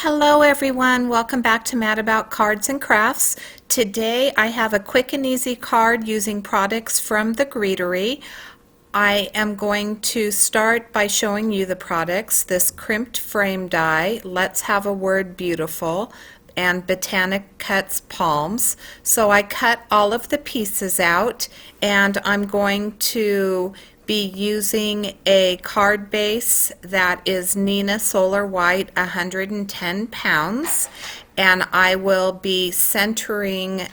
Hello everyone, welcome back to Mad About Cards and Crafts. Today I have a quick and easy card using products from the Greetery. I am going to start by showing you the products. This Crimped Frame Die, Let's Have a Word Beautiful, and BotaniCuts Palms. So I cut all of the pieces out and I'm going to be using a card base that is Nina Solar White 110 pounds, and I will be centering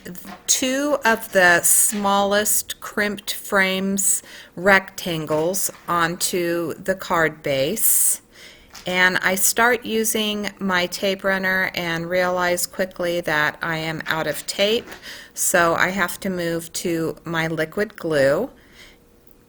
two of the smallest crimped frames rectangles onto the card base. And I start using my tape runner and realize quickly that I am out of tape, so I have to move to my liquid glue.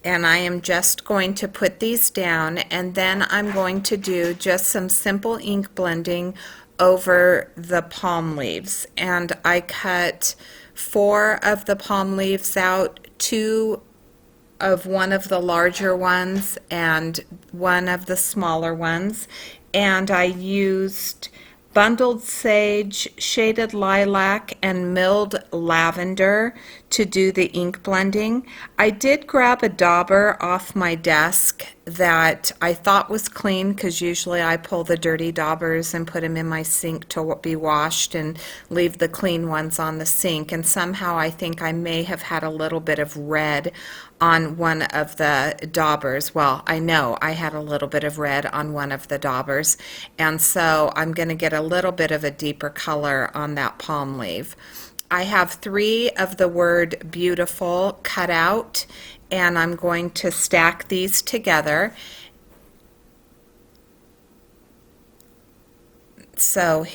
And I am just going to put these down, and then I'm going to do just some simple ink blending over the palm leaves. And I cut 4 of the palm leaves out, 2 of one of the larger ones and 1 of the smaller ones. And I used bundled sage, shaded lilac, and milled lavender to do the ink blending. I did grab a dauber off my desk that I thought was clean, because usually I pull the dirty daubers and put them in my sink to be washed and leave the clean ones on the sink, and somehow I think I may have had a little bit of red on one of the daubers. Well, I know I had a little bit of red on one of the daubers, and so I'm going to get a little bit of a deeper color on that palm leaf. I have 3 of the word beautiful cut out, and I'm going to stack these together. So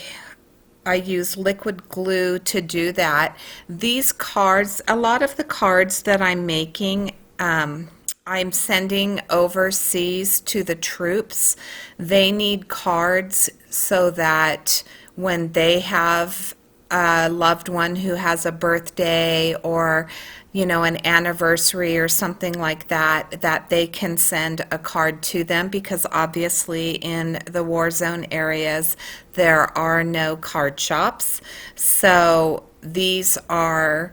I use liquid glue to do that. These cards, a lot of the cards that I'm making, I'm sending overseas to the troops. They need cards so that when they have a loved one who has a birthday or an anniversary or something like that, that they can send a card to them, because obviously in the war zone areas there are no card shops. So these are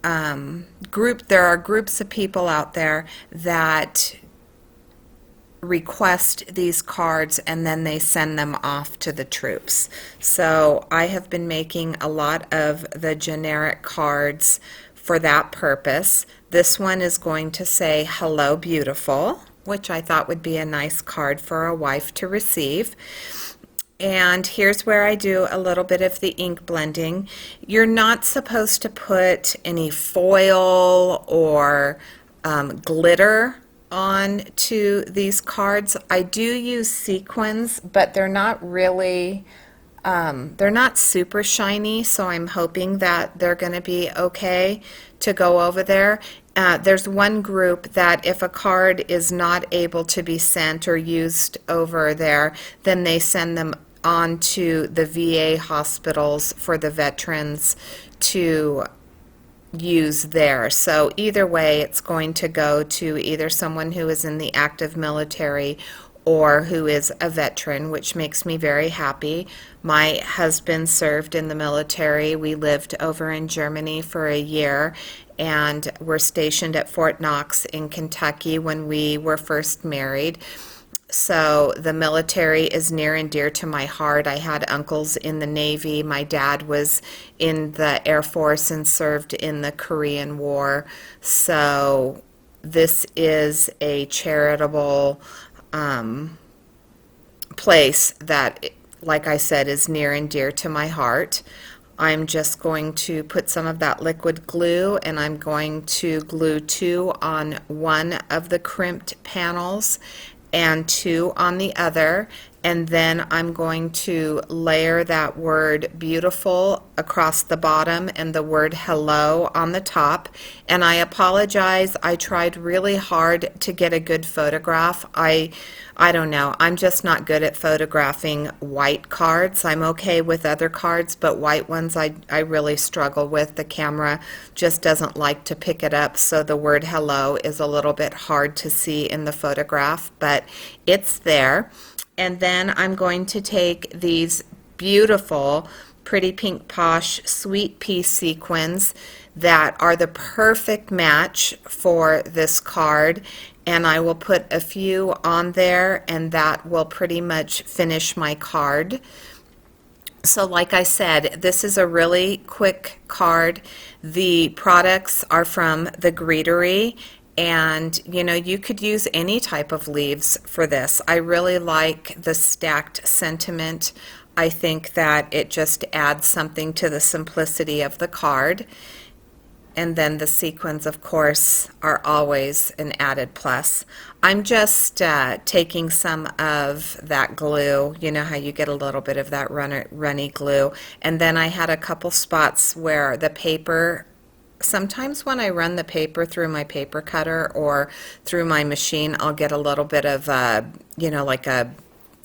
there are groups of people out there that request these cards and then they send them off to the troops. So I have been making a lot of the generic cards for that purpose. This one is going to say hello beautiful, which I thought would be a nice card for a wife to receive. And here's where I do a little bit of the ink blending. You're not supposed to put any foil or glitter on to these cards. I do use sequins, but they're not really they're not super shiny, so I'm hoping that they're going to be okay to go over there. There's one group that if a card is not able to be sent or used over there, then they send them on to the VA hospitals for the veterans to use there. So either way, it's going to go to either someone who is in the active military or who is a veteran, which makes me very happy. My husband served in the military. We lived over in Germany for a year and were stationed at Fort Knox in Kentucky when we were first married. So the military is near and dear to my heart. I had uncles in the Navy. My dad was in the Air Force and served in the Korean War. So this is a charitable place that, like I said, is near and dear to my heart. I'm just going to put some of that liquid glue, and I'm going to glue 2 on one of the crimped panels and 2 on the other, and then I'm going to layer that word beautiful across the bottom and the word hello on the top. And I apologize, I tried really hard to get a good photograph. I don't know, I'm just not good at photographing white cards. I'm okay with other cards, but white ones I really struggle with. The camera just doesn't like to pick it up, so the word hello is a little bit hard to see in the photograph, but it's there. And then I'm going to take these beautiful pretty pink Posh sweet pea sequins that are the perfect match for this card, and I will put a few on there and that will pretty much finish my card. So like I said, this is a really quick card. The products are from the Greetery, and you know, you could use any type of leaves for this. I really like the stacked sentiment. I think that it just adds something to the simplicity of the card. And then the sequins, of course, are always an added plus. I'm just taking some of that glue. You know how you get a little bit of that runny glue. And then I had a couple spots where the paper, sometimes when I run the paper through my paper cutter or through my machine, I'll get a little bit of, you know, like a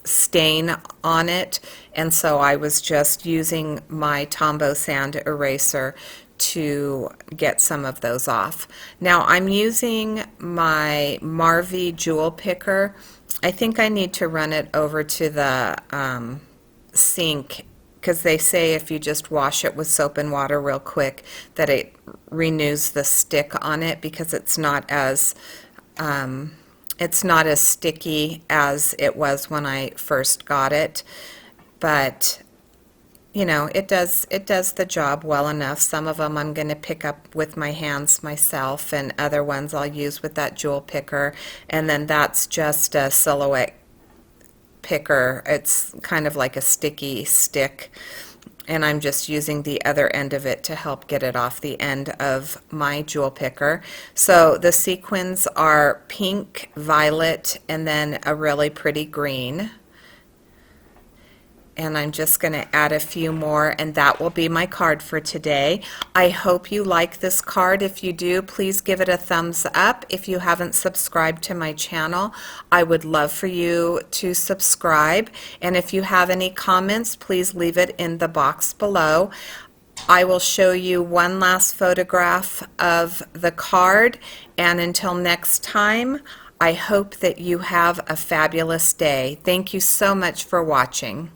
stain on it. And so I was just using my Tombow sand eraser to get some of those off. Now I'm using my Marvy jewel picker. I think I need to run it over to the sink, because they say if you just wash it with soap and water real quick that it renews the stick on it, because it's not as sticky as it was when I first got it. But you know, it does the job well enough. Some of them I'm going to pick up with my hands myself, and other ones I'll use with that jewel picker. And then that's just a silhouette picker. It's kind of like a sticky stick, and I'm just using the other end of it to help get it off the end of my jewel picker. So the sequins are pink, violet, and then a really pretty green. And I'm just going to add a few more, and that will be my card for today. I hope you like this card. If you do, please give it a thumbs up. If you haven't subscribed to my channel, I would love for you to subscribe. And if you have any comments, please leave it in the box below. I will show you one last photograph of the card, and until next time, I hope that you have a fabulous day. Thank you so much for watching.